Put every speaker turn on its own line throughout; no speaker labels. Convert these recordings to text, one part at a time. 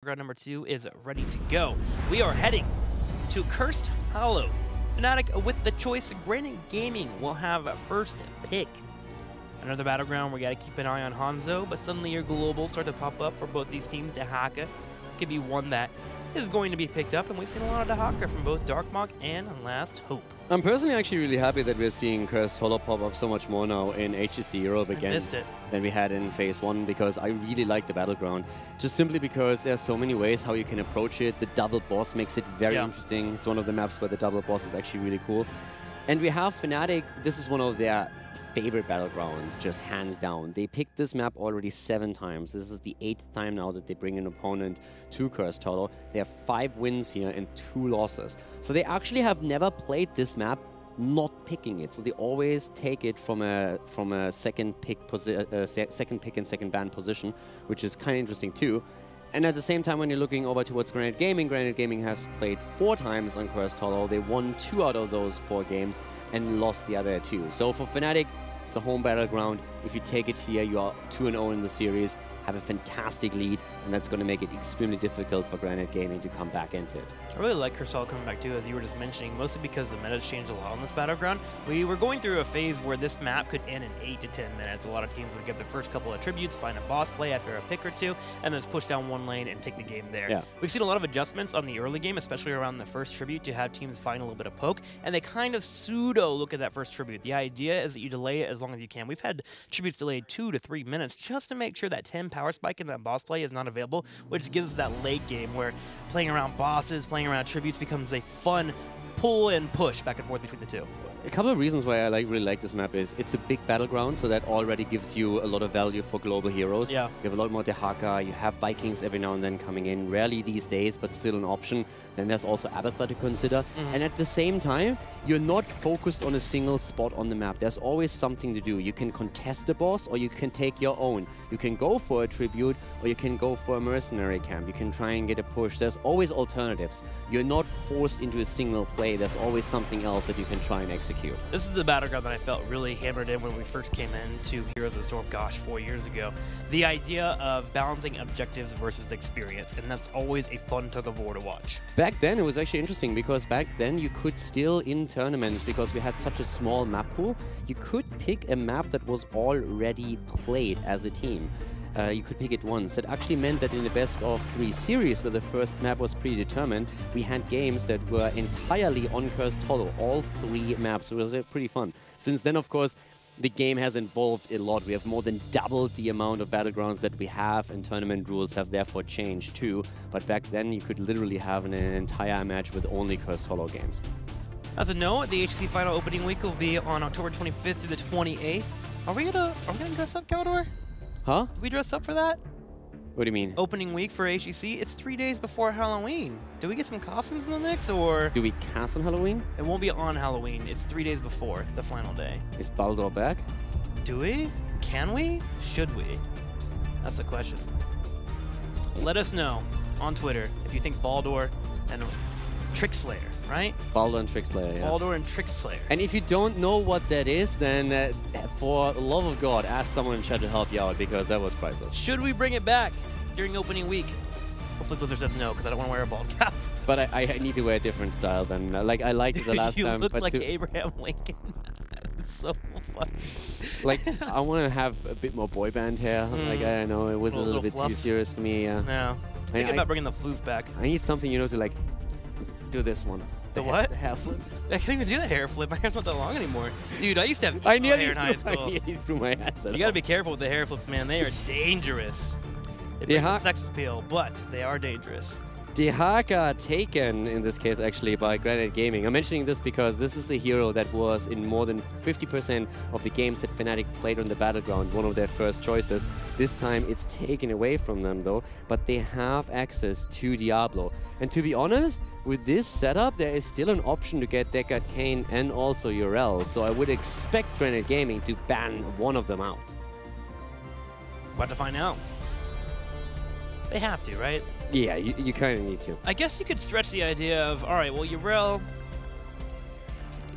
Round number 2 is ready to go. We are heading to Cursed Hollow. Fnatic with the choice. Granite Gaming will have first pick. Another battleground where you got to keep an eye on Hanzo, but suddenly your globals start to pop up for both these teams. Dehaka could be one that is going to be picked up, and we've seen a lot of Dehaka from both Darkmok and Last Hope.
I'm personally actually really happy that we're seeing Cursed Hollow pop up so much more now in HGC Europe again than we had in Phase 1, because I really like the battleground. Just simply because there's so many ways how you can approach it. The double boss makes it very interesting. It's one of the maps where the double boss is actually really cool. And we have Fnatic. This is one of their favorite battlegrounds, just hands down. They picked this map already 7 times. This is the 8th time now that they bring an opponent to Cursed Hollow. They have 5 wins here and 2 losses. So they actually have never played this map not picking it. So they always take it from a second pick and second ban position, which is kind of interesting too. And at the same time, when you're looking over towards Granite Gaming has played 4 times on Cursed Hollow. They won 2 out of those 4 games and lost the other 2. So for Fnatic, it's a home battleground. If you take it here, you are 2-0 in the series, have a fantastic lead, and that's going to make it extremely difficult for Granite Gaming to come back into it.
I really like Cursed Hollow coming back too, as you were just mentioning, mostly because the meta's changed a lot on this battleground. We were going through a phase where this map could end in 8 to 10 minutes. A lot of teams would give their first couple of tributes, find a boss play after a pick or 2, and then push down one lane and take the game there.
Yeah.
We've seen a lot of adjustments on the early game, especially around the first tribute, to have teams find a little bit of poke, and they kind of pseudo look at that first tribute. The idea is that you delay it as long as you can. We've had tributes delayed 2 to 3 minutes just to make sure that 10 power spike in that boss play is not available, which gives us that late game where playing around bosses, playing around tributes becomes a fun pull and push back and forth between the two.
A couple of reasons why I really like this map is it's a big battleground, so that already gives you a lot of value for global heroes.
Yeah.
You have a lot more Dehaka, you have Vikings every now and then coming in, rarely these days, but still an option. Then there's also Abathur to consider. And at the same time, you're not focused on a single spot on the map. There's always something to do. You can contest a boss, or you can take your own. You can go for a tribute, or you can go for a mercenary camp. You can try and get a push. There's always alternatives. You're not forced into a single play. There's always something else that you can try and execute.
This is the battleground that I felt really hammered in when we first came into Heroes of the Storm, gosh, 4 years ago. The idea of balancing objectives versus experience, and that's always a fun tug-of-war to watch.
Back then, it was actually interesting, because back then you could still, in tournaments, because we had such a small map pool, you could pick a map that was already played as a team. You could pick it once. That actually meant that in the best of 3 series, where the first map was predetermined, we had games that were entirely on Cursed Hollow, all 3 maps. It was pretty fun. Since then, of course, the game has evolved a lot. We have more than doubled the amount of battlegrounds that we have, and tournament rules have therefore changed too. But back then, you could literally have an entire match with only Cursed Hollow games.
As a note, the HGC final opening week will be on October 25th through the 28th. Are we gonna dress up, Caldor?
Huh?
Did we dress up for that?
What do you mean?
Opening week for HGC? It's 3 days before Halloween. Do we get some costumes in the mix, or?
Do we cast on Halloween?
It won't be on Halloween. It's 3 days before the final day.
Is Baldur back?
Do we? Can we? Should we? That's the question. Let us know on Twitter if you think Baldur and Trickslayer, right?
Baldur and Trickslayer, yeah.
Baldur and Trickslayer.
And if you don't know what that is, then for the love of God, ask someone in chat to help you out, because that was priceless.
Should we bring it back during opening week? Hopefully Blizzard says no, because I don't want to wear a bald cap.
But I need to wear a different style than, like, I liked it the last
you
time.
look
but
like Abraham Lincoln. It's so fun.
Like, I want to have a bit more boy band hair. Like, I don't know, it was a little bit
fluff.
too serious for me.
No. Thinking about bringing the floof back.
I need something, you know, to, like, do this one.
The what?
The hair flip.
I can't even do the hair flip. My hair's not that long anymore. Dude, I used to have
hair
in high school.
I nearly threw my headset
You gotta be careful with the hair flips, man. They are dangerous. They bring the sex appeal, but they are dangerous.
Dehaka taken, in this case, actually, by Granite Gaming. I'm mentioning this because this is a hero that was in more than 50% of the games that Fnatic played on the battleground, one of their first choices. This time, it's taken away from them, though, but they have access to Diablo. And to be honest, with this setup, there is still an option to get Deckard Cain and also Urel, so I would expect Granite Gaming to ban one of them out.
About to find out. They have to, right?
Yeah, you kind of need to.
I guess you could stretch the idea of, all right, well, Urel,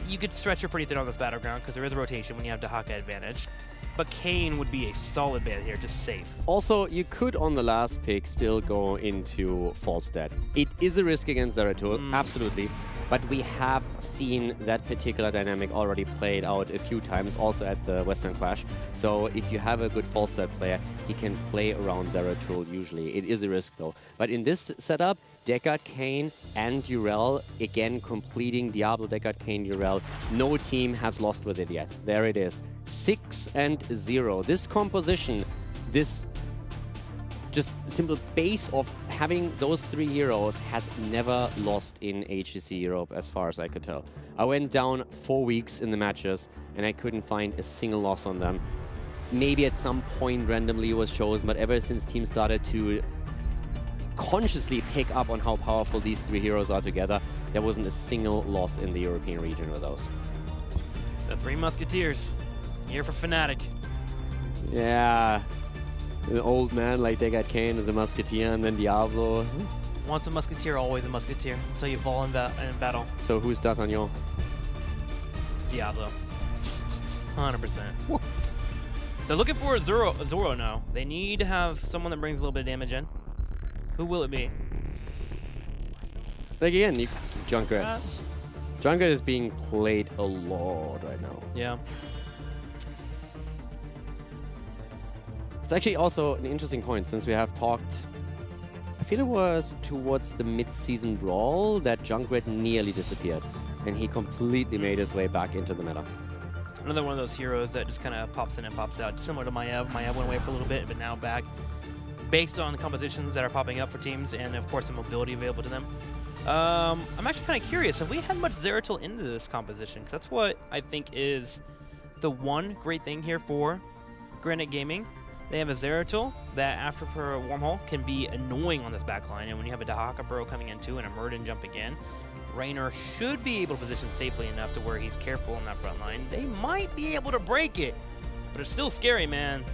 you could stretch her pretty thin on this battleground because there is a rotation when you have Dehaka advantage. but Kane would be a solid bet here, just safe.
Also, you could on the last pick still go into false dead. It is a risk against Zeratul, absolutely. But we have seen that particular dynamic already played out a few times, also at the Western Clash. So if you have a good false dead player, he can play around Zeratul usually. It is a risk though. But in this setup, Deckard, Kane, and Urel, again completing Diablo, Deckard, Kane, Urel. No team has lost with it yet. There it is. 6-0. This composition, this just simple base of having those 3 heroes has never lost in HGC Europe, as far as I could tell. I went down 4 weeks in the matches, and I couldn't find a single loss on them. Maybe at some point randomly was chosen, but ever since teams started to consciously pick up on how powerful these 3 heroes are together, there wasn't a single loss in the European region with those.
The 3 Musketeers, here for Fnatic.
Yeah. An old man like Deckard Kane is a Musketeer, and then Diablo.
Once a Musketeer, always a Musketeer, until you fall in battle.
So who's D'Artagnan?
Diablo. 100%.
What?
They're looking for a Zoro now. They need to have someone that brings a little bit of damage in. Who will it be?
Like again, Junkrat. Junkrat is being played a lot right now.
Yeah.
It's actually also an interesting point, since we have talked, I feel it was towards the mid-season brawl that Junkrat nearly disappeared, and he completely made his way back into the meta.
Another one of those heroes that just kind of pops in and pops out, similar to Maiev. Maiev went away for a little bit, but now back, based on the compositions that are popping up for teams, and of course the mobility available to them. I'm actually kind of curious, have we had much Zeratul into this composition? Because that's what I think is the one great thing here for Granite Gaming. They have a Zeratul that, after per Wormhole, can be annoying on this backline. And when you have a Dahaka Burrow coming in too and a Murden jumping in, Raynor should be able to position safely enough to where he's careful on that front line. They might be able to break it, but it's still scary, man.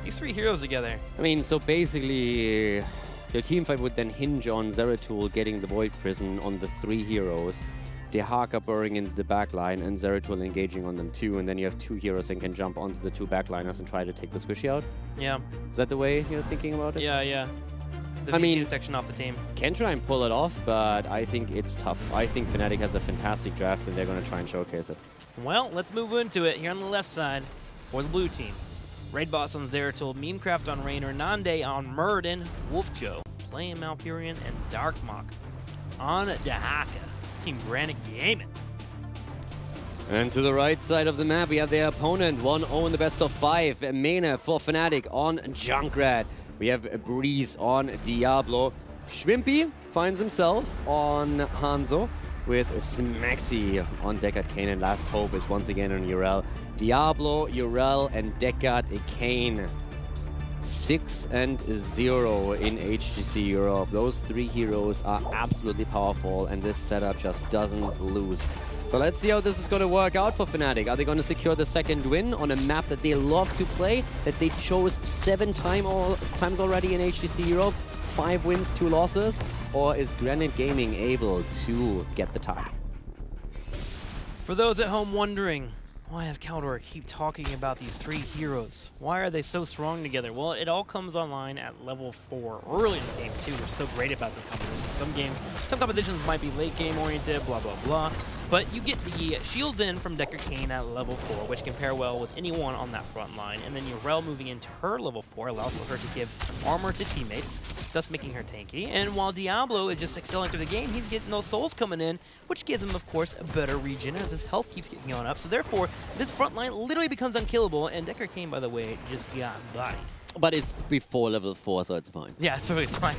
These 3 heroes together.
I mean, so basically, your teamfight would then hinge on Zeratul getting the Void Prison on the 3 heroes, Dahaka burrowing into the backline, and Zeratul engaging on them too, and then you have 2 heroes and can jump onto the 2 backliners and try to take the squishy out?
Yeah.
Is that the way you're thinking about it?
Yeah, yeah.
I mean,
section off the team.
Can try and pull it off, but I think it's tough. I think Fnatic has a fantastic draft, and they're going to try and showcase it.
Well, let's move into it here on the left side for the blue team. Raid Boss on Zeratul, Memecraft on Raynor, Nande on Murden, Wolfjo playing Malfurion, and Darkmok on Dahaka. It's Team Granite Gaming.
And to the right side of the map, we have their opponent, 1-0 in the best of 5. Mena for Fnatic on Junkrat. We have Breeze on Diablo. Schwimpy finds himself on Hanzo with Smaxy on Deckard Kane. And Last Hope is once again on Urel. Diablo, Urel, and Deckard Kane. 6-0 in HGC Europe. Those 3 heroes are absolutely powerful, and this setup just doesn't lose. So let's see how this is going to work out for Fnatic. Are they going to secure the 2nd win on a map that they love to play, that they chose 7 times already in HGC Europe? 5 wins, 2 losses? Or is Granite Gaming able to get the tie?
For those at home wondering, why does Caldor keep talking about these 3 heroes? Why are they so strong together? Well, it all comes online at level 4, early in the game too, which is so great about this competition. Some competitions might be late game oriented, blah, blah, blah. But you get the shields in from Deckard Kane at level 4, which can pair well with anyone on that front line. And then Urel moving into her level 4 allows for her to give armor to teammates, thus making her tanky. And while Diablo is just excelling through the game, he's getting those souls coming in, which gives him, of course, a better regen as his health keeps getting going up. So therefore, this front line literally becomes unkillable. And Deckard Kane, by the way, just got bodied.
But it's before level 4, so it's fine.
Yeah, it's fine.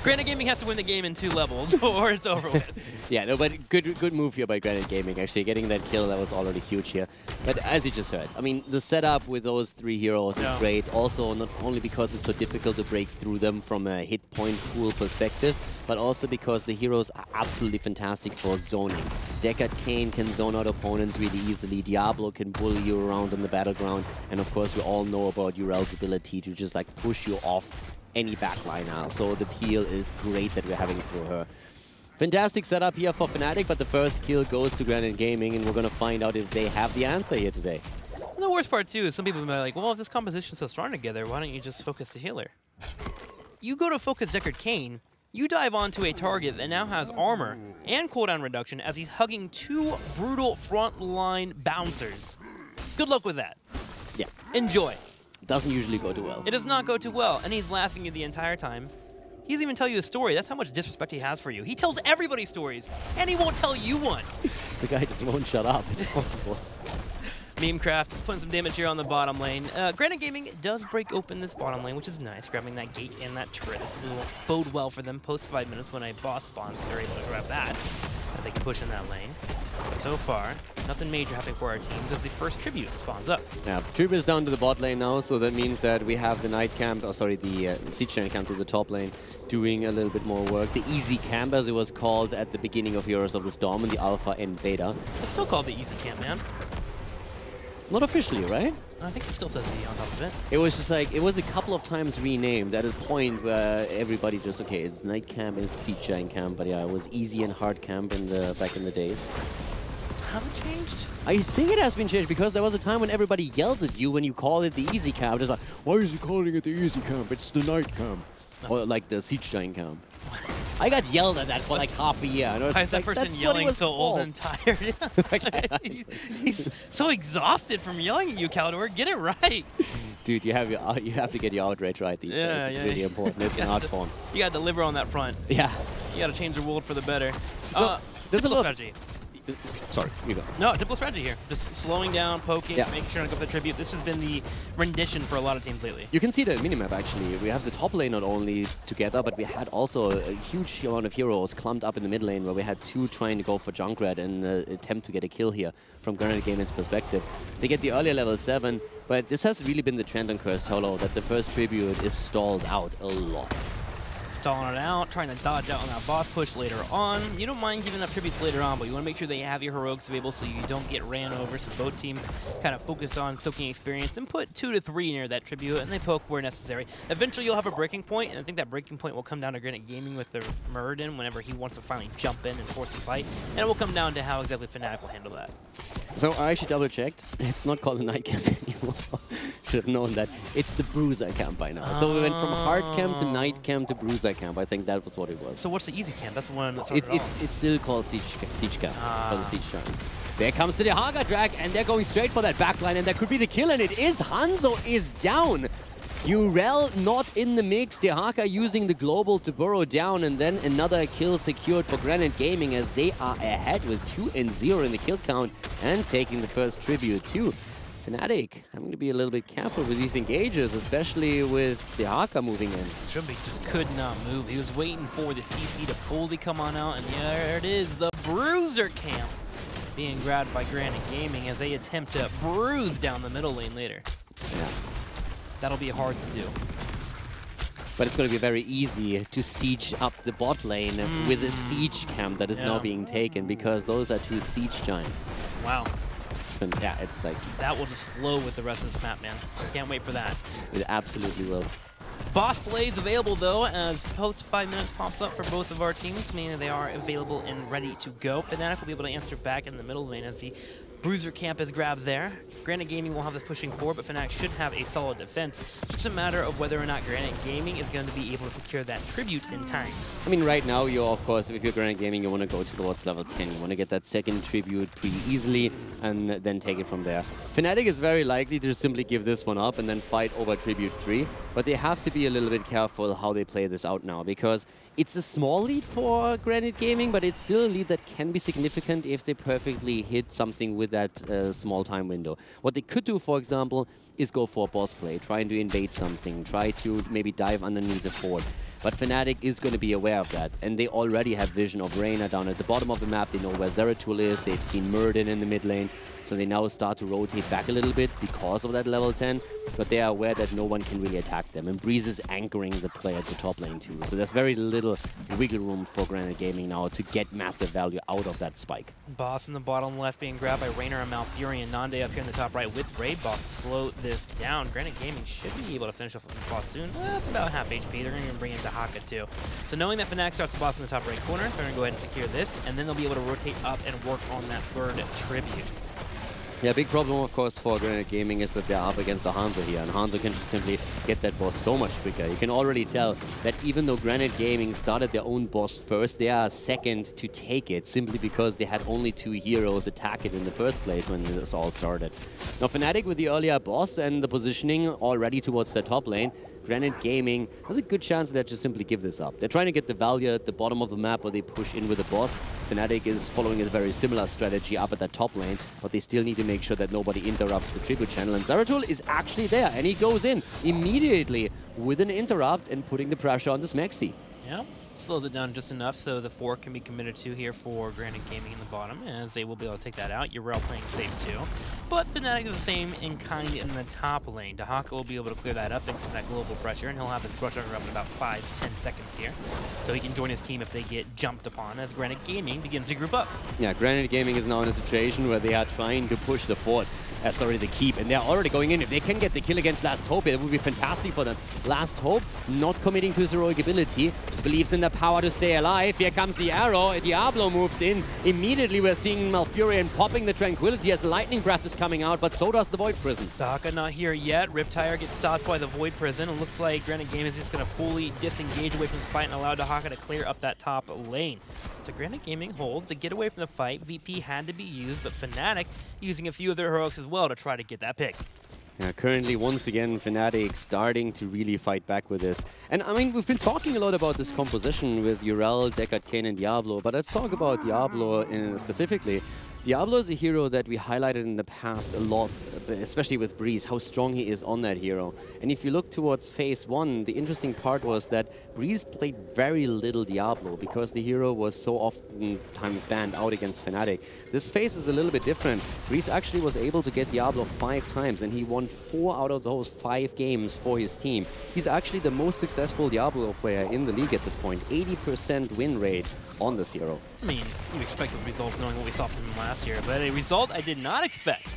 Granite Gaming has to win the game in 2 levels, or it's over with.
Yeah, no, but good move here by Granite Gaming, actually. Getting that kill, that was already huge here. But as you just heard, I mean, the setup with those 3 heroes is great. Also, not only because it's so difficult to break through them from a hit point pool perspective, but also because the heroes are absolutely fantastic for zoning. Deckard Kane can zone out opponents really easily. Diablo can bully you around on the battleground. And of course, we all know about Urel's ability to just like push you off any backliner. So the peel is great that we're having through her. Fantastic setup here for Fnatic, but the first kill goes to Granite Gaming, and we're going to find out if they have the answer here today.
And the worst part, too, is some people might be like, well, if this composition's so strong together, why don't you just focus the healer? You go to focus Deckard Cain, you dive onto a target that now has armor and cooldown reduction as he's hugging 2 brutal frontline bouncers. Good luck with that.
Yeah.
Enjoy.
It doesn't usually go too well.
It does not go too well, and he's laughing at you the entire time. He doesn't even tell you a story. That's how much disrespect he has for you. He tells everybody stories, and he won't tell you one.
The guy just won't shut up. It's horrible.
Memecraft putting some damage here on the bottom lane. Granite Gaming does break open this bottom lane, which is nice, grabbing that gate and that turret. This will bode well for them post 5 minutes when a boss spawns, and they're able to grab that. But they can push in that lane. So far, nothing major happening for our teams as the first tribute spawns up.
Yeah, tribute is down to the bot lane now, so that means that we have the night camp, the siege giant camp to the top lane, doing a little bit more work. The easy camp, as it was called at the beginning of Heroes of the Storm in the alpha and beta.
It's still called the easy camp, man.
Not officially, right?
I think it still says E on top of it.
It was just like, it was a couple of times renamed at a point where everybody just, okay, it's night camp and it's siege giant camp, but yeah, it was easy and hard camp in the back in the days.
Has it changed?
I think it has been changed because there was a time when everybody yelled at you when you called it the easy camp. It's like, why is he calling it the easy camp? It's the night camp. Or like the siege giant camp. I got yelled at that for like half a year. And
why is that person yelling so old and tired? He's so exhausted from yelling at you, Caldor. Get it right.
Dude, you have to get your outrage right these days. It's really important. It's an art form.
You got to deliver on that front.
Yeah.
You got to change the world for the better.
So there's a little
strategy.
Sorry, you go.
No, typical strategy here. Just slowing down, poking, making sure to go for the tribute. This has been the rendition for a lot of teams lately.
You can see the minimap, actually. We have the top lane not only together, but we had also a huge amount of heroes clumped up in the mid lane where we had 2 trying to go for Junkrat and attempt to get a kill here from Granite Gaming's perspective. They get the earlier level 7, but this has really been the trend on Cursed Hollow, that the first tribute is stalled out a lot.
Stalling it out, trying to dodge out on that boss push later on. You don't mind giving up tributes later on, but you want to make sure they have your heroics available so you don't get ran over. So both teams kind of focus on soaking experience and put 2 to 3 near that tribute, and they poke where necessary. Eventually you'll have a breaking point, and I think that breaking point will come down to Granite Gaming with the Muradin whenever he wants to finally jump in and force the fight, and it will come down to how exactly Fnatic will handle that.
So I actually double-checked. It's not called a night camp anymore. Should have known that. It's the bruiser camp by now. So we went from hard camp to night camp to bruiser camp. I think that was what it was.
So what's the easy camp? That's the one that's
it's still called siege camp for the siege giants. There comes the Haga drag, and they're going straight for that backline, and that could be the kill, and it is. Hanzo is down. Urel not in the mix. The Haka using the global to burrow down, and then another kill secured for Granite Gaming as they are ahead with 2-0 in the kill count and taking the first tribute too. Fnatic having to be a little bit careful with these engages, especially with the Haka moving in.
Trumby just could not move. He was waiting for the CC to fully come on out, and there it is, the bruiser camp being grabbed by Granite Gaming as they attempt to bruise down the middle lane later.
Yeah.
That'll be hard to do.
But it's going to be very easy to siege up the bot lane with a siege camp that is now being taken because those are 2 siege giants.
Wow.
Yeah, it's like...
That will just flow with the rest of this map, man. Can't wait for that.
It absolutely will.
Boss plays available, though, as post 5 minutes pops up for both of our teams, meaning they are available and ready to go. Fnatic will be able to answer back in the middle lane as the bruiser camp is grabbed there. Granite Gaming will have this pushing forward, but Fnatic should have a solid defense. Just a matter of whether or not Granite Gaming is going to be able to secure that tribute in time.
I mean, right now, you're, of course, if you're Granite Gaming, you want to go towards level 10. You want to get that second tribute pretty easily and then take it from there. Fnatic is very likely to just simply give this one up and then fight over tribute 3, but they have to be a little bit careful how they play this out now because it's a small lead for Granite Gaming, but it's still a lead that can be significant if they perfectly hit something with that small time window. What they could do, for example, is go for a boss play, trying to invade something, try to maybe dive underneath the fort. But Fnatic is going to be aware of that, and they already have vision of Reyna down at the bottom of the map. They know where Zeratul is, they've seen Muradin in the mid lane, so they now start to rotate back a little bit because of that level 10, but they are aware that no one can really attack them, and Breeze is anchoring the play at the top lane too. So there's very little wiggle room for Granite Gaming now to get massive value out of that spike.
Boss in the bottom left being grabbed by Raynor and Malfury, and Nande up here in the top right with Raid Boss to slow this down. Granite Gaming should be able to finish off the boss soon. That's about half HP. They're going to bring in the Haka too. So knowing that Fnatic starts the boss in the top right corner, they're going to go ahead and secure this, and then they'll be able to rotate up and work on that third tribute.
Yeah, big problem, of course, for Granite Gaming is that they're up against the Hanzo here, and Hanzo can just simply get that boss so much quicker. You can already tell that even though Granite Gaming started their own boss first, they are second to take it, simply because they had only 2 heroes attack it in the first place when this all started. Now, Fnatic with the earlier boss and the positioning already towards their top lane, Granite Gaming has a good chance that just simply give this up. They're trying to get the value at the bottom of the map where they push in with the boss. Fnatic is following a very similar strategy up at that top lane, but they still need to make sure that nobody interrupts the tribute channel. And Zeratul is actually there, and he goes in immediately with an interrupt and putting the pressure on this Maxi.
Yeah, slows it down just enough so the 4 can be committed to here for Granite Gaming in the bottom, as they will be able to take that out. Yrel playing safe too. But Fnatic is the same in kind in the top lane. Dahaka will be able to clear that up thanks to that global pressure, and he'll have his brush under up in about 5-10 seconds here. So he can join his team if they get jumped upon as Granite Gaming begins to group up.
Yeah, Granite Gaming is now in a situation where they are trying to push the fort. The keep, and they're already going in. If they can get the kill against Last Hope, it would be fantastic for them. Last Hope not committing to his heroic ability, just believes in the power to stay alive. Here comes the arrow, Diablo moves in. Immediately we're seeing Malfurion popping the Tranquility as the Lightning Breath is coming out, but so does the Void Prison.
Dahaka not here yet. Riptire gets stopped by the Void Prison. It looks like Granite Gaming is just going to fully disengage away from this fight and allow Dahaka to clear up that top lane. So Granite Gaming holds to get away from the fight. VP had to be used, but Fnatic using a few of their heroics as well to try to get that pick.
Yeah, currently, once again, Fnatic starting to really fight back with this. And I mean, we've been talking a lot about this composition with Yrel, Deckard, Kayn, and Diablo, but let's talk about Diablo specifically. Diablo is a hero that we highlighted in the past a lot, especially with Breeze, how strong he is on that hero. And if you look towards Phase 1, the interesting part was that Breeze played very little Diablo because the hero was so oftentimes banned out against Fnatic. This phase is a little bit different. Breeze actually was able to get Diablo 5 times, and he won 4 out of those 5 games for his team. He's actually the most successful Diablo player in the league at this point, 80% win rate on this hero.
I mean, you expect the results knowing what we saw from him last year, but a result I did not expect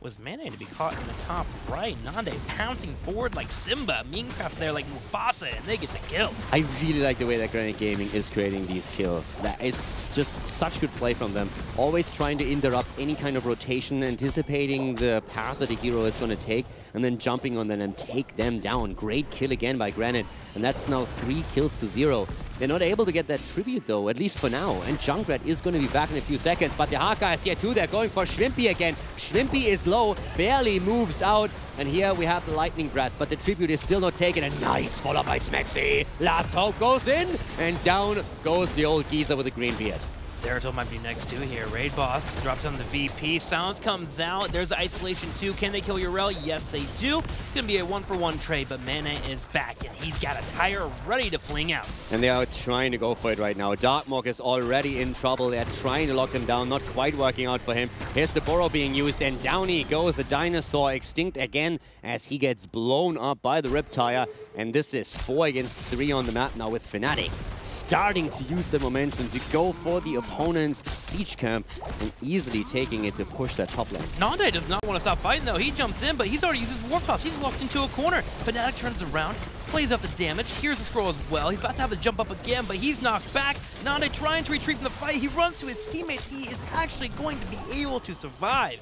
was Mane to be caught in the top right. Nande pouncing forward like Simba, Minecraft there like Mufasa, and they get the kill.
I really like the way that Granite Gaming is creating these kills. That is just such good play from them. Always trying to interrupt any kind of rotation, anticipating the path that the hero is going to take, and then jumping on them and take them down. Great kill again by Granite, and that's now 3 kills to 0. They're not able to get that tribute though, at least for now. And Junkrat is going to be back in a few seconds, but the Haka is here too. They're going for Shrimpy again. Shrimpy is low, barely moves out. And here we have the Lightning Breath, but the tribute is still not taken. And nice follow by Smexy. Last Hope goes in, and down goes the old geezer with the green beard.
Zeratul might be next too here. Raid Boss drops on the VP. Silence comes out. There's Isolation 2. Can they kill Yrel? Yes, they do. It's going to be a 1-for-1 trade, but Mane is back, and he's got a tire ready to fling out.
And they are trying to go for it right now. Darkmok is already in trouble. They're trying to lock him down. Not quite working out for him. Here's the Burrow being used, and down he goes. The Dinosaur extinct again as he gets blown up by the Riptire. And this is 4 against 3 on the map now with Fnatic starting to use the momentum to go for the opponent's siege camp and easily taking it to push that top lane.
Nande does not want to stop fighting though. He jumps in, but he's already used his Warp Toss. He's locked into a corner. Fnatic turns around, plays up the damage. Here's the scroll as well. He's about to have to jump up again, but he's knocked back. Nande trying to retreat from the fight. He runs to his teammates. He is actually going to be able to survive.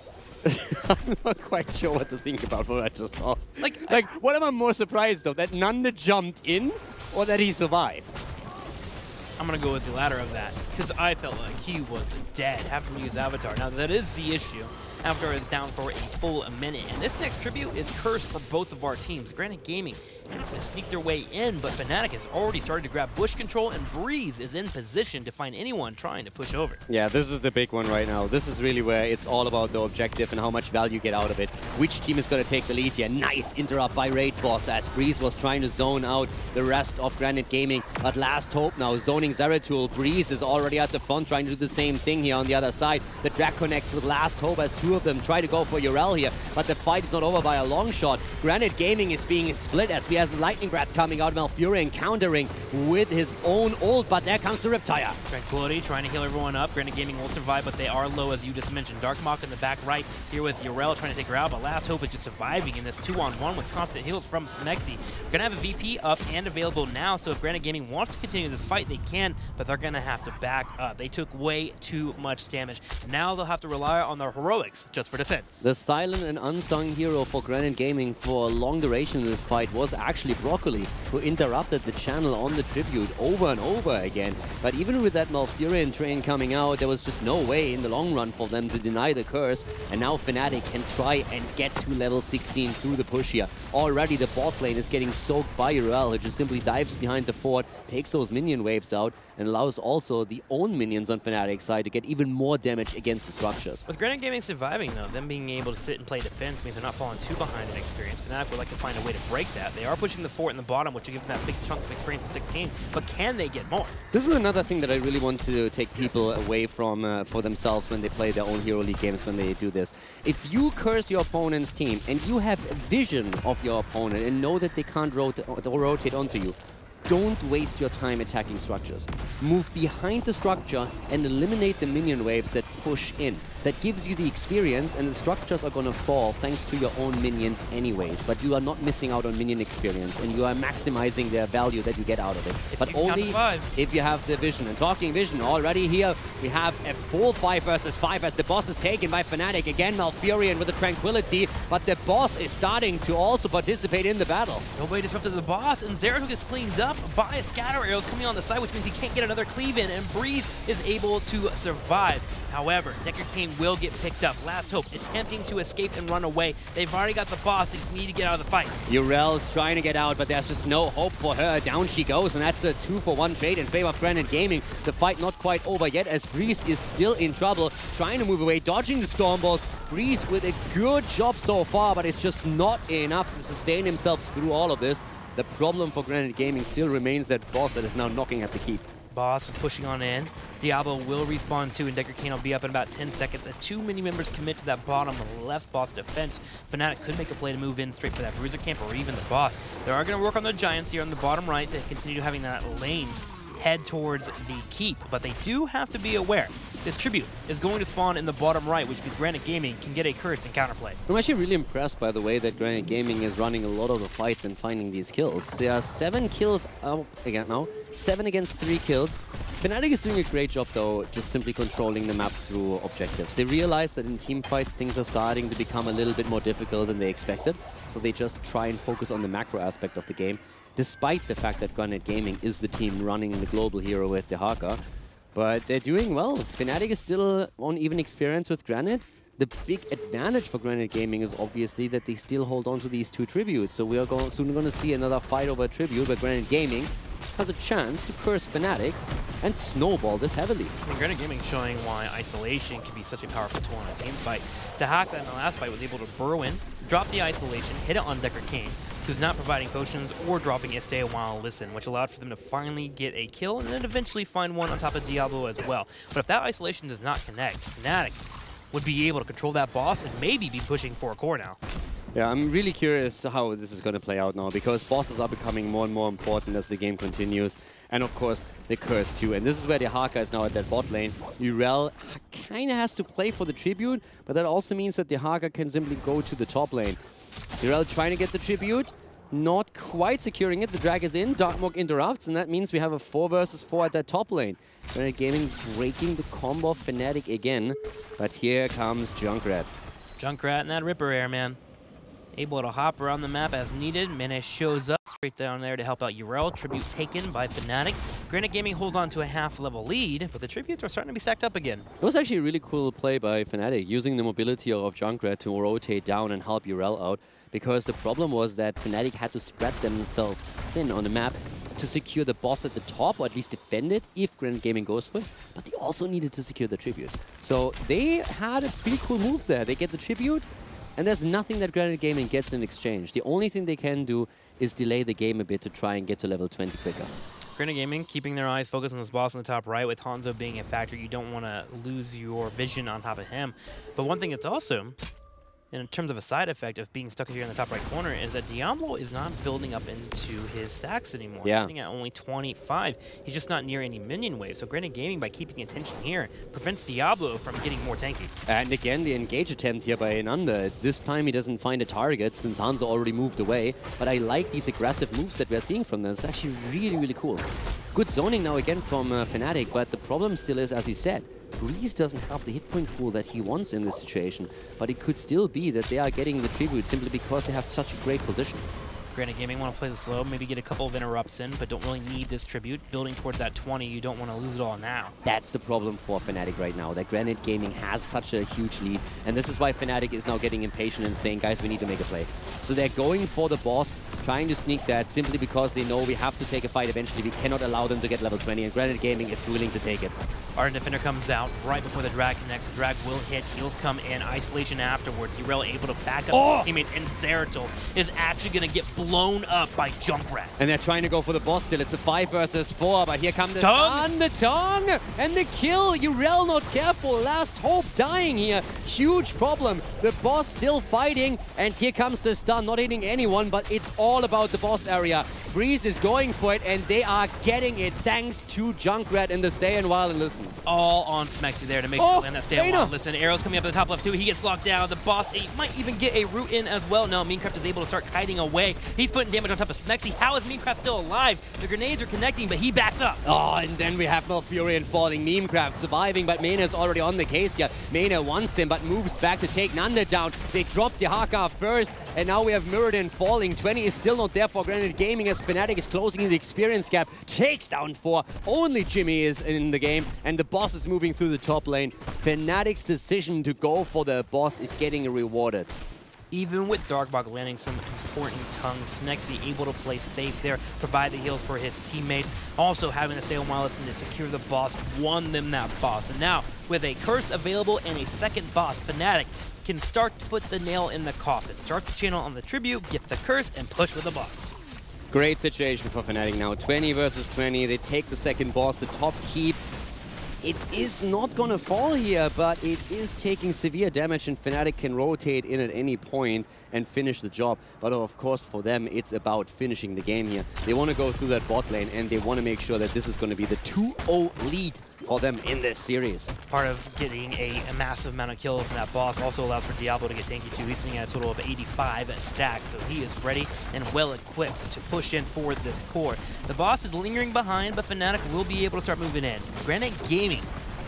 I'm not quite sure what to think about what I just saw. Like, what am I more surprised of? That Nande jumped in or that he survived?
I'm going to go with the latter of that, because I felt like he was dead, having to use Avatar. Now, that is the issue. Avatar is down for a full minute, and this next tribute is cursed for both of our teams. Granite Gaming having to sneak their way in, but Fnatic has already started to grab bush control, and Breeze is in position to find anyone trying to push over.
Yeah, this is the big one right now. This is really where it's all about the objective and how much value you get out of it. Which team is going to take the lead here? Nice interrupt by Raid Boss as Breeze was trying to zone out the rest of Granite Gaming. But Last Hope now zoning Zeratul. Breeze is already at the front trying to do the same thing here on the other side. The drag connects with Last Hope as 2 of them try to go for Yrel here. But the fight is not over by a long shot. Granite Gaming is being split as we have the Lightning Breath coming out. Malfurion countering with his own ult, but there comes the Riptire.
Tranquility trying to heal everyone up. Granite Gaming will survive, but they are low, as you just mentioned. Darkmok in the back right here with Yrel trying to take her out, but Last Hope is just surviving in this 2-on-1 with constant heals from Smexy. We're going to have a VP up and available now, so if Granite Gaming wants to continue this fight, they can, but they're going to have to back up. They took way too much damage. Now they'll have to rely on their heroics offense, just for defense.
The silent and unsung hero for Granite Gaming for a long duration in this fight was actually Broccoli, who interrupted the channel on the tribute over and over again. But even with that Malfurion train coming out, there was just no way in the long run for them to deny the curse. And now Fnatic can try and get to level 16 through the push here. Already the bot lane is getting soaked by Urel, who just simply dives behind the fort, takes those minion waves out, and allows also the own minions on Fnatic's side to get even more damage against the structures.
With Granite Gaming surviving, though, them being able to sit and play defense means they're not falling too behind in experience. Fnatic would like to find a way to break that. They are pushing the fort in the bottom, which will give them that big chunk of experience at 16, but can they get more?
This is another thing that I really want to take people away from for themselves when they play their own Hero League games when they do this. If you curse your opponent's team and you have vision of your opponent and know that they can't rotate onto you, don't waste your time attacking structures. Move behind the structure and eliminate the minion waves that push in. That gives you the experience, and the structures are gonna fall thanks to your own minions anyways. But you are not missing out on minion experience, and you are maximizing the value that you get out of it. But only if you have the vision. And talking vision, already here we have a full 5 versus 5 as the boss is taken by Fnatic. Again, Malfurion with the Tranquility, but the boss is starting to also participate in the battle.
Nobody disrupted the boss, and Zeratul gets cleaned up by Scatter Arrows coming on the side, which means he can't get another cleave in, and Breeze is able to survive. However, Decker Kane will get picked up. Last Hope attempting to escape and run away. They've already got the boss. They just need to get out of the fight.
Urel's trying to get out, but there's just no hope for her. Down she goes, and that's a 2-for-1 trade in favor of Granite Gaming. The fight not quite over yet, as Breeze is still in trouble, trying to move away, dodging the Storm Bolts. Breeze with a good job so far, but it's just not enough to sustain himself through all of this. The problem for Granite Gaming still remains that boss that is now knocking at the keep.
Boss is pushing on in. Diablo will respawn too, and Decker Kane will be up in about 10 seconds. And too many members commit to that bottom left boss defense. Fnatic could make a play to move in straight for that Bruiser camp or even the boss. They are going to work on the Giants here on the bottom right. They continue having that lane head towards the keep, but they do have to be aware. This tribute is going to spawn in the bottom right, which means Granite Gaming can get a curse and counterplay.
I'm actually really impressed by the way that Granite Gaming is running a lot of the fights and finding these kills. There are 7 kills again now, 7 against 3 kills. Fnatic is doing a great job though, just simply controlling the map through objectives. They realize that in team fights things are starting to become a little bit more difficult than they expected, so they just try and focus on the macro aspect of the game, despite the fact that Granite Gaming is the team running the global hero with the Haka. But they're doing well. Fnatic is still on even experience with Granite. The big advantage for Granite Gaming is obviously that they still hold on to these 2 tributes. So we are soon going to see another fight over a tribute where Granite Gaming has a chance to curse Fnatic and snowball this heavily.
I mean, Granite Gaming showing why isolation can be such a powerful tool in a team fight. The Haka in the last fight was able to burrow in, drop the isolation, hit it on Decker Kane, who's not providing potions or dropping a stay a while listen, which allowed for them to finally get a kill and then eventually find one on top of Diablo as well. But if that isolation does not connect, Fnatic would be able to control that boss and maybe be pushing for a core now.
Yeah, I'm really curious how this is going to play out now, because bosses are becoming more and more important as the game continues. And of course, the curse too. And this is where the Haka is now at that bot lane. Urel kind of has to play for the tribute, but that also means that the Haka can simply go to the top lane. Urel trying to get the tribute, not quite securing it. The drag is in, Darkmog interrupts, and that means we have a 4 versus 4 at that top lane. Granite Gaming breaking the combo of Fnatic again, but here comes Junkrat.
Junkrat and that Ripper Air, man. Able to hop around the map as needed. Menace shows up straight down there to help out Urel. Tribute taken by Fnatic. Granite Gaming holds on to a half-level lead, but the tributes are starting to be stacked up again. It
was actually a really cool play by Fnatic, using the mobility of Junkrat to rotate down and help Urel out, because the problem was that Fnatic had to spread themselves thin on the map to secure the boss at the top, or at least defend it if Granite Gaming goes for it, but they also needed to secure the tribute. So they had a pretty cool move there. They get the tribute, and there's nothing that Granite Gaming gets in exchange. The only thing they can do is delay the game a bit to try and get to level 20 quicker.
Granite Gaming keeping their eyes focused on this boss on the top right, with Hanzo being a factor. You don't want to lose your vision on top of him. But one thing that's also, in terms of a side effect of being stuck here in the top right corner, is that Diablo is not building up into his stacks anymore.
Yeah.
He's sitting at only 25. He's just not near any minion waves. So Granite Gaming, by keeping attention here, prevents Diablo from getting more tanky.
And again, the engage attempt here by Ananda. This time he doesn't find a target since Hanzo already moved away. But I like these aggressive moves that we're seeing from them. It's actually really, really cool. Good zoning now again from Fnatic, but the problem still is, as you said, Breeze doesn't have the hit point pool that he wants in this situation, but it could still be that they are getting the tribute simply because they have such a great position.
Granite Gaming want to play this slow, maybe get a couple of interrupts in, but don't really need this tribute. Building towards that 20, you don't want to lose it all now.
That's the problem for Fnatic right now, that Granite Gaming has such a huge lead, and this is why Fnatic is now getting impatient and saying, guys, we need to make a play. So they're going for the boss, trying to sneak that simply because they know we have to take a fight eventually. We cannot allow them to get level 20, and Granite Gaming is willing to take it.
Ardent Defender comes out right before the drag connects. The drag will hit. Heals come in. Isolation afterwards. Zerel able to back up his teammate, and Zeratul is actually going to get blown up by Junkrat.
And they're trying to go for the boss still. It's a 5 versus 4, but here comes the stun, the tongue, and the kill. Urel not careful. Last hope dying here. Huge problem. The boss still fighting, and here comes the stun. Not hitting anyone, but it's all about the boss area. Breeze is going for it, and they are getting it thanks to Junkrat in the stay and while and listen.
All on Smexy there to make sure land that stay and while and listen. Arrows coming up at the top left too. He gets locked down. The boss might even get a root in as well. No, Minecraft is able to start kiting away. He's putting damage on top of Smexy. How is Minecraft still alive? The grenades are connecting, but he backs up.
Oh, and then we have Malfurion falling. Memecraft surviving, but Mena is already on the case here. Mena wants him, but moves back to take Nanda down. They drop the Haka first, and now we have Muradin falling. 20 is still not there for Granite Gaming as Fnatic is closing the experience gap. Takes down 4. Only Jimmy is in the game, and the boss is moving through the top lane. Fnatic's decision to go for the boss is getting rewarded.
Even with Darkbog landing some important tongues, Smexy able to play safe there, provide the heals for his teammates. Also having to stay on wireless and to secure the boss, won them that boss. And now, with a curse available and a second boss, Fnatic can start to put the nail in the coffin. Start the channel on the tribute, get the curse, and push with the boss.
Great situation for Fnatic now. 20 versus 20. They take the second boss, the top keep. It is not gonna fall here, but it is taking severe damage, and Fnatic can rotate in at any point and finish the job. But of course, for them, it's about finishing the game here. They want to go through that bot lane, and they want to make sure that this is going to be the 2-0 lead for them in this series.
Part of getting a massive amount of kills in that boss also allows for Diablo to get tanky too. He's sitting at a total of 85 stacks, so he is ready and well equipped to push in for this core. The boss is lingering behind, but Fnatic will be able to start moving in. Granite Gaming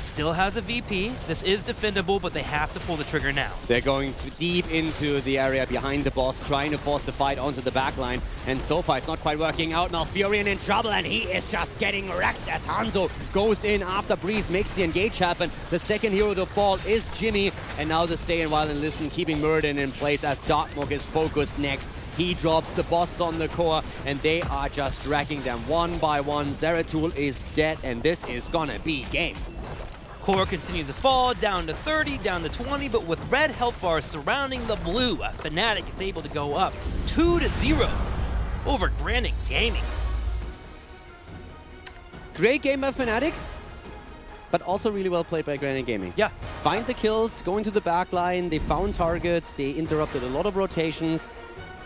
still has a VP. This is defendable, but they have to pull the trigger now.
They're going deep into the area behind the boss, trying to force the fight onto the backline. And so far, it's not quite working out. Malfurion in trouble, and he is just getting wrecked as Hanzo goes in after Breeze makes the engage happen. The second hero to fall is Jimmy, and now the stay and while and listen, keeping Muradin in place as Darkmog is focused next. He drops the boss on the core, and they are just dragging them one by one. Zeratul is dead, and this is gonna be game.
Core continues to fall, down to 30, down to 20, but with red health bars surrounding the blue, Fnatic is able to go up 2-0 over Granite Gaming.
Great game by Fnatic, but also really well played by Granite Gaming.
Yeah.
Find the kills, go into the backline, they found targets, they interrupted a lot of rotations.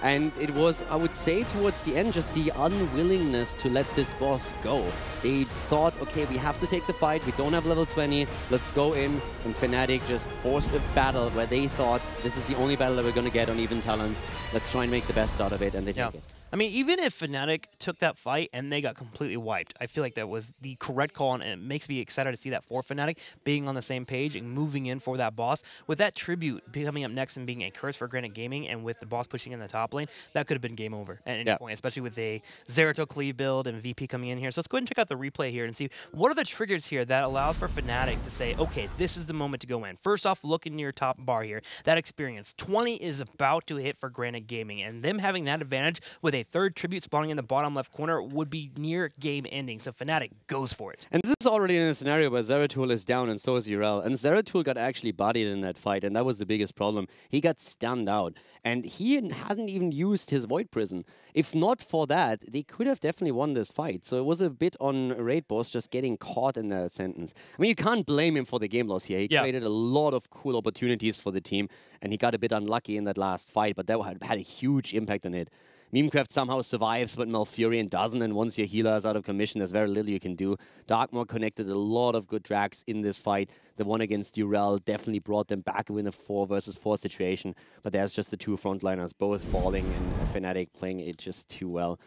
And it was, I would say, towards the end, just the unwillingness to let this boss go. They thought, okay, we have to take the fight. We don't have level 20. Let's go in. And Fnatic just forced a battle where they thought, this is the only battle that we're going to get on even talents. Let's try and make the best out of it. And they take it.
I mean, even if Fnatic took that fight and they got completely wiped, I feel like that was the correct call, and it makes me excited to see that for Fnatic being on the same page and moving in for that boss. With that tribute coming up next and being a curse for Granite Gaming, and with the boss pushing in the top lane, that could have been game over at any point, especially with a Zeratul cleave build and VP coming in here. So let's go ahead and check out the replay here and see what are the triggers here that allows for Fnatic to say, okay, this is the moment to go in. First off, look in your top bar here. That experience. 20 is about to hit for Granite Gaming, and them having that advantage with a third tribute spawning in the bottom left corner would be near game ending. So Fnatic goes for it.
And this is already in a scenario where Zeratul is down and so is Urel. And Zeratul got actually bodied in that fight, and that was the biggest problem. He got stunned out, and he hadn't even used his Void Prison. If not for that, they could have definitely won this fight. So it was a bit on Raid Boss just getting caught in that sentence. I mean, you can't blame him for the game loss here. He created a lot of cool opportunities for the team, and he got a bit unlucky in that last fight, but that had a huge impact on it. Memecraft somehow survives, but Malfurion doesn't, and once your healer is out of commission, there's very little you can do. Darkmog connected a lot of good drags in this fight. The one against Urel definitely brought them back in a 4 versus 4 situation, but there's just the two frontliners both falling, and Fnatic playing it just too well.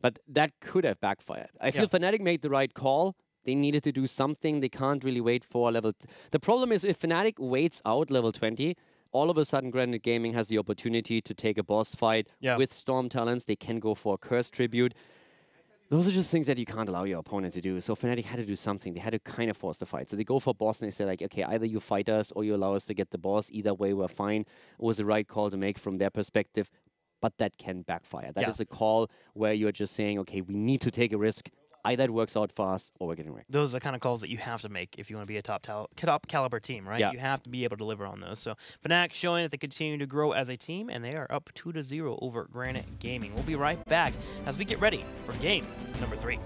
But that could have backfired. I feel Fnatic made the right call. They needed to do something. They can't really wait for level... The problem is if Fnatic waits out level 20, all of a sudden Granite Gaming has the opportunity to take a boss fight with Storm Talents. They can go for a Curse Tribute. Those are just things that you can't allow your opponent to do. So Fnatic had to do something. They had to kind of force the fight. So they go for boss and they say like, okay, either you fight us or you allow us to get the boss. Either way, we're fine. It was the right call to make from their perspective. But that can backfire. That is a call where you're just saying, okay, we need to take a risk. Either it works out for us or we're getting wrecked.
Those are the kind of calls that you have to make if you want to be a top caliber team, right? You have to be able to deliver on those. So Fnatic showing that they continue to grow as a team, and they are up 2-0 over Granite Gaming. We'll be right back as we get ready for game number 3.